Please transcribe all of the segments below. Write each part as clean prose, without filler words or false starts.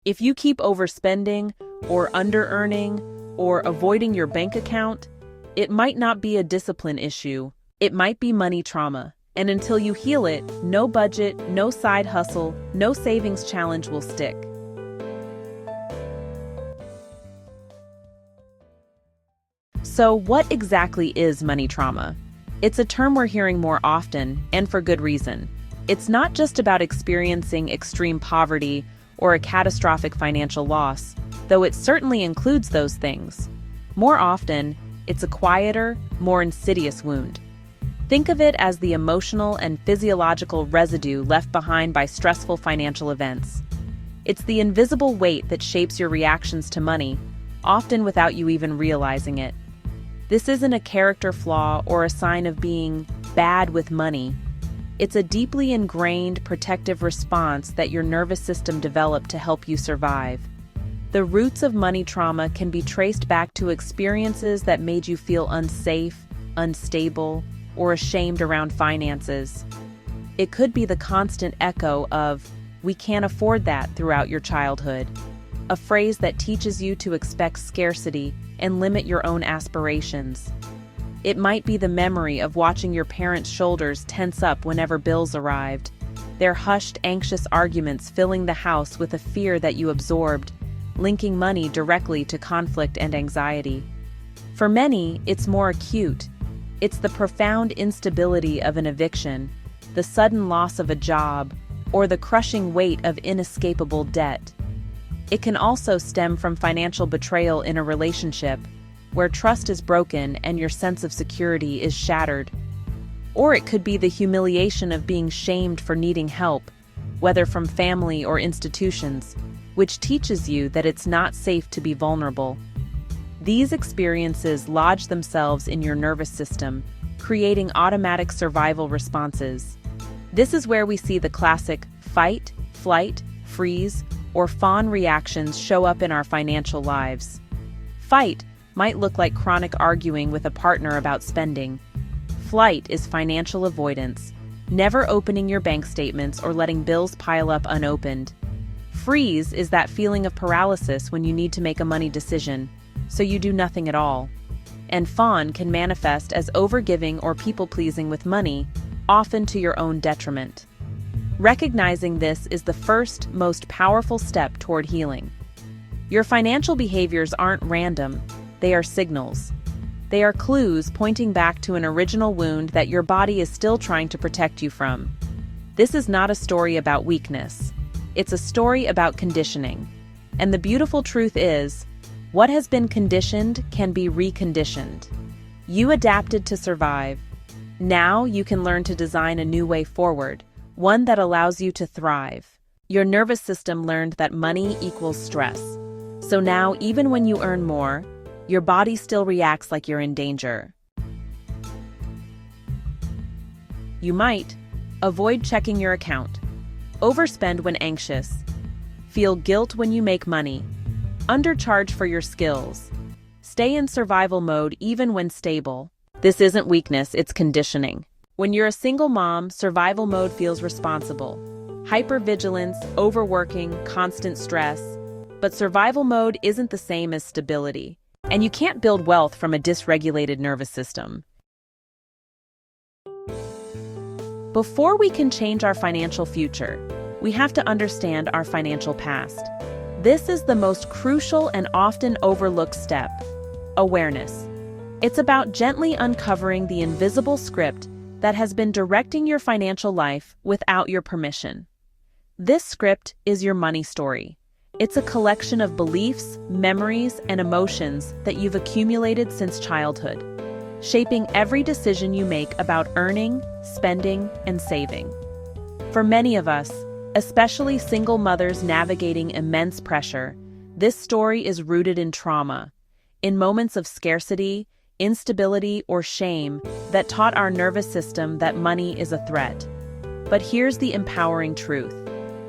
If you keep overspending or under-earning or avoiding your bank account, it might not be a discipline issue. It might be money trauma. And until you heal it, no budget, no side hustle, no savings challenge will stick. So what exactly is money trauma? It's a term we're hearing more often, and for good reason. It's not just about experiencing extreme poverty or a catastrophic financial loss, though it certainly includes those things. More often, it's a quieter, more insidious wound. Think of it as the emotional and physiological residue left behind by stressful financial events. It's the invisible weight that shapes your reactions to money, often without you even realizing it. This isn't a character flaw or a sign of being bad with money. It's a deeply ingrained protective response that your nervous system developed to help you survive. The roots of money trauma can be traced back to experiences that made you feel unsafe, unstable, or ashamed around finances. It could be the constant echo of, "We can't afford that," throughout your childhood, a phrase that teaches you to expect scarcity and limit your own aspirations. It might be the memory of watching your parents' shoulders tense up whenever bills arrived, their hushed, anxious arguments filling the house with a fear that you absorbed, linking money directly to conflict and anxiety. For many, it's more acute. It's the profound instability of an eviction, the sudden loss of a job, or the crushing weight of inescapable debt. It can also stem from financial betrayal in a relationship, where trust is broken and your sense of security is shattered. Or it could be the humiliation of being shamed for needing help, whether from family or institutions, which teaches you that it's not safe to be vulnerable. These experiences lodge themselves in your nervous system, creating automatic survival responses. This is where we see the classic fight, flight, freeze, or fawn reactions show up in our financial lives. Fight might look like chronic arguing with a partner about spending. Flight is financial avoidance, never opening your bank statements or letting bills pile up unopened. Freeze is that feeling of paralysis when you need to make a money decision, so you do nothing at all. And fawn can manifest as overgiving or people-pleasing with money, often to your own detriment. Recognizing this is the first, most powerful step toward healing. Your financial behaviors aren't random. They are signals. They are clues pointing back to an original wound that your body is still trying to protect you from. This is not a story about weakness. It's a story about conditioning. And the beautiful truth is, what has been conditioned can be reconditioned. You adapted to survive. Now you can learn to design a new way forward, one that allows you to thrive. Your nervous system learned that money equals stress. So now, even when you earn more, your body still reacts like you're in danger. You might avoid checking your account, overspend when anxious, feel guilt when you make money, undercharge for your skills, stay in survival mode even when stable. This isn't weakness, it's conditioning. When you're a single mom, survival mode feels responsible. Hypervigilance, overworking, constant stress. But survival mode isn't the same as stability. And you can't build wealth from a dysregulated nervous system. Before we can change our financial future, we have to understand our financial past. This is the most crucial and often overlooked step: awareness. It's about gently uncovering the invisible script that has been directing your financial life without your permission. This script is your money story. It's a collection of beliefs, memories, and emotions that you've accumulated since childhood, shaping every decision you make about earning, spending, and saving. For many of us, especially single mothers navigating immense pressure, this story is rooted in trauma, in moments of scarcity, instability, or shame that taught our nervous system that money is a threat. But here's the empowering truth: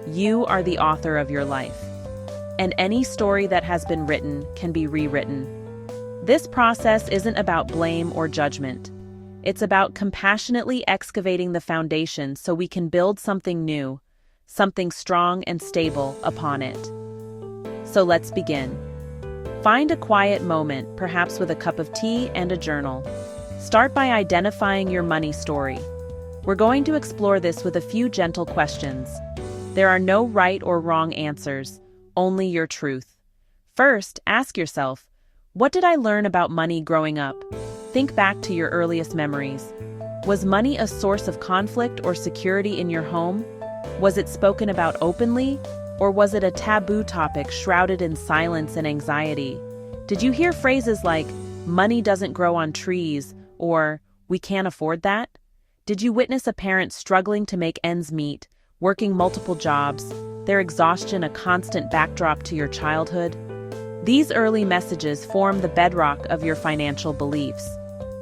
you are the author of your life. And any story that has been written can be rewritten. This process isn't about blame or judgment. It's about compassionately excavating the foundation so we can build something new, something strong and stable upon it. So let's begin. Find a quiet moment, perhaps with a cup of tea and a journal. Start by identifying your money story. We're going to explore this with a few gentle questions. There are no right or wrong answers, only your truth. First, ask yourself, what did I learn about money growing up? Think back to your earliest memories. Was money a source of conflict or security in your home? Was it spoken about openly? Or was it a taboo topic shrouded in silence and anxiety? Did you hear phrases like, money doesn't grow on trees, or we can't afford that? Did you witness a parent struggling to make ends meet, working multiple jobs, their exhaustion a constant backdrop to your childhood? These early messages form the bedrock of your financial beliefs.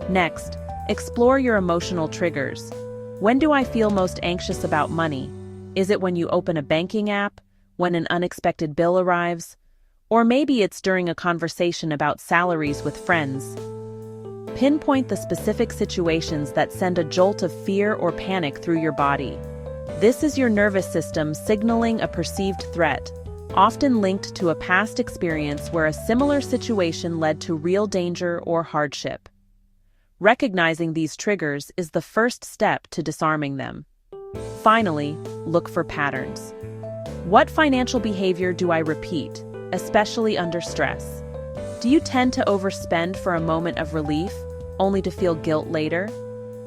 Next, explore your emotional triggers. When do I feel most anxious about money? Is it when you open a banking app? When an unexpected bill arrives? Or maybe it's during a conversation about salaries with friends. Pinpoint the specific situations that send a jolt of fear or panic through your body. This is your nervous system signaling a perceived threat, often linked to a past experience where a similar situation led to real danger or hardship. Recognizing these triggers is the first step to disarming them. Finally, look for patterns. What financial behavior do I repeat, especially under stress? Do you tend to overspend for a moment of relief, only to feel guilt later?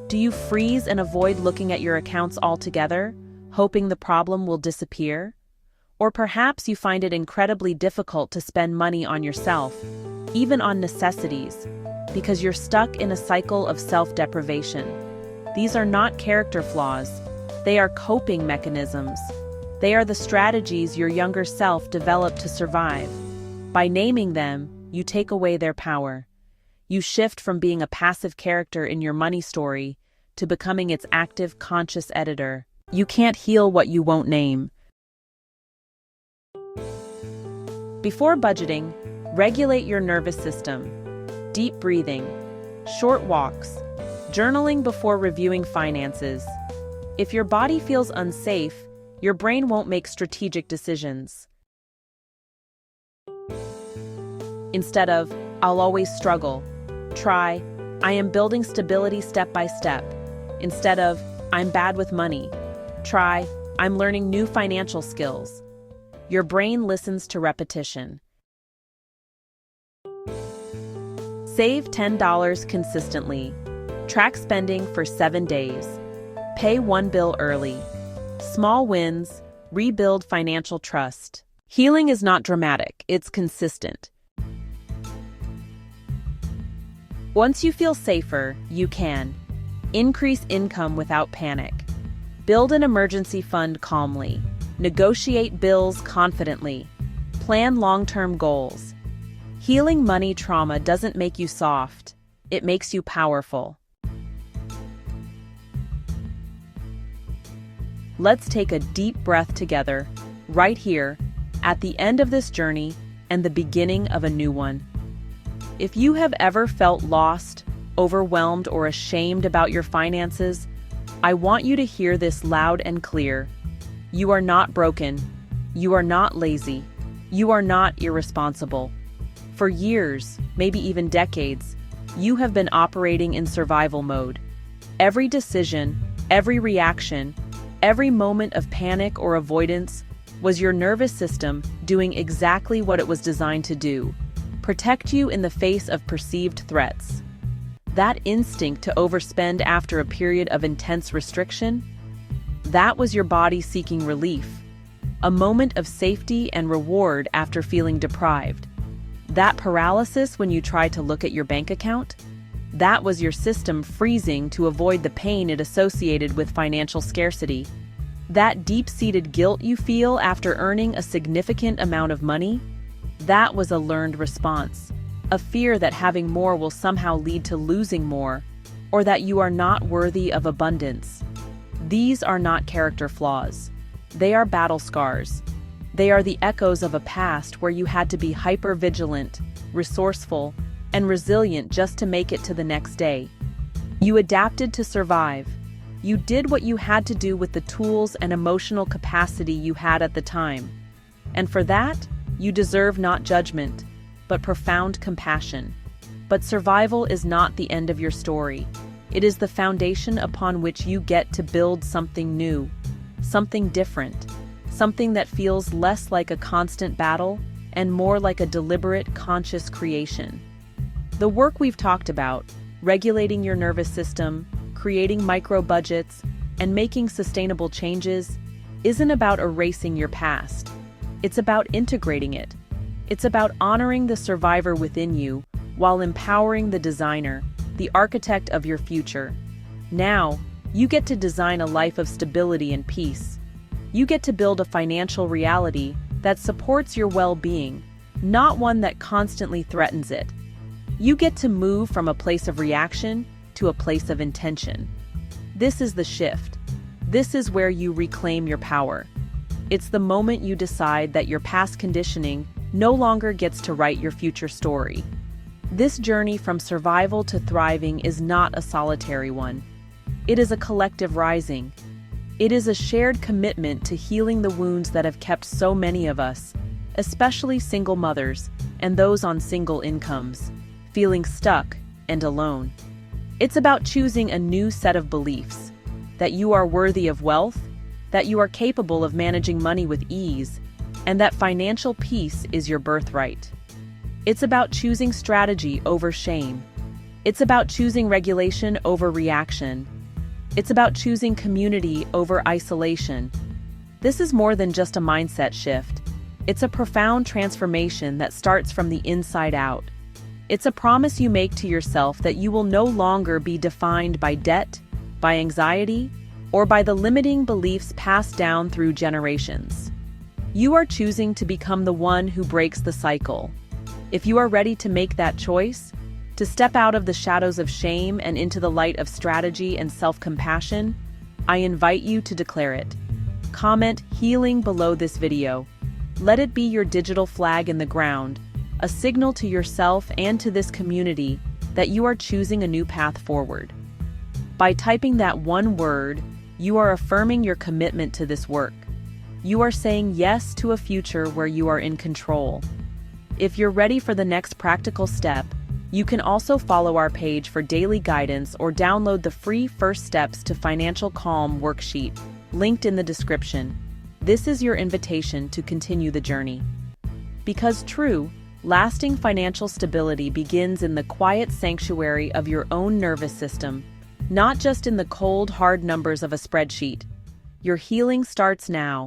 Do you freeze and avoid looking at your accounts altogether, hoping the problem will disappear? Or perhaps you find it incredibly difficult to spend money on yourself, even on necessities, because you're stuck in a cycle of self-deprivation. These are not character flaws, they are coping mechanisms. They are the strategies your younger self developed to survive. By naming them, you take away their power. You shift from being a passive character in your money story to becoming its active, conscious editor. You can't heal what you won't name. Before budgeting, regulate your nervous system. Deep breathing, short walks, journaling before reviewing finances. If your body feels unsafe, your brain won't make strategic decisions. Instead of, I'll always struggle, try, I am building stability step by step. Instead of, I'm bad with money, try, I'm learning new financial skills. Your brain listens to repetition. Save $10 consistently. Track spending for 7 days. Pay one bill early. Small wins, rebuild financial trust. Healing is not dramatic, it's consistent. Once you feel safer, you can increase income without panic. Build an emergency fund calmly. Negotiate bills confidently. Plan long-term goals. Healing money trauma doesn't make you soft, it makes you powerful. Let's take a deep breath together, right here, at the end of this journey and the beginning of a new one. If you have ever felt lost, overwhelmed, or ashamed about your finances, I want you to hear this loud and clear. You are not broken. You are not lazy. You are not irresponsible. For years, maybe even decades, you have been operating in survival mode. Every decision, every reaction, every moment of panic or avoidance was your nervous system doing exactly what it was designed to do: protect you in the face of perceived threats. That instinct to overspend after a period of intense restriction, that was your body seeking relief, a moment of safety and reward after feeling deprived. That paralysis when you tried to look at your bank account, that was your system freezing to avoid the pain it associated with financial scarcity. That deep-seated guilt you feel after earning a significant amount of money, that was a learned response, a fear that having more will somehow lead to losing more, or that you are not worthy of abundance. These are not character flaws. They are battle scars. They are the echoes of a past where you had to be hyper-vigilant, resourceful, and resilient just to make it to the next day. You adapted to survive. You did what you had to do with the tools and emotional capacity you had at the time. And for that, You deserve not judgment, but profound compassion. But survival is not the end of your story. It is the foundation upon which you get to build something new, something different, something that feels less like a constant battle and more like a deliberate, conscious creation. The work we've talked about, regulating your nervous system, creating micro-budgets, and making sustainable changes, isn't about erasing your past. It's about integrating it. It's about honoring the survivor within you while empowering the designer, the architect of your future. Now, you get to design a life of stability and peace. You get to build a financial reality that supports your well-being, not one that constantly threatens it. You get to move from a place of reaction to a place of intention. This is the shift. This is where you reclaim your power. It's the moment you decide that your past conditioning no longer gets to write your future story. This journey from survival to thriving is not a solitary one. It is a collective rising. It is a shared commitment to healing the wounds that have kept so many of us, especially single mothers and those on single incomes, feeling stuck and alone. It's about choosing a new set of beliefs, that you are worthy of wealth, that you are capable of managing money with ease, and that financial peace is your birthright. It's about choosing strategy over shame. It's about choosing regulation over reaction. It's about choosing community over isolation. This is more than just a mindset shift. It's a profound transformation that starts from the inside out. It's a promise you make to yourself that you will no longer be defined by debt, by anxiety, or by the limiting beliefs passed down through generations. You are choosing to become the one who breaks the cycle. If you are ready to make that choice, to step out of the shadows of shame and into the light of strategy and self-compassion, I invite you to declare it. Comment "healing" below this video. Let it be your digital flag in the ground, a signal to yourself and to this community that you are choosing a new path forward. By typing that one word, you are affirming your commitment to this work. You are saying yes to a future where you are in control. If you're ready for the next practical step, you can also follow our page for daily guidance or download the free First Steps to Financial Calm worksheet, linked in the description. This is your invitation to continue the journey. Because true, lasting financial stability begins in the quiet sanctuary of your own nervous system, not just in the cold, hard numbers of a spreadsheet. Your healing starts now,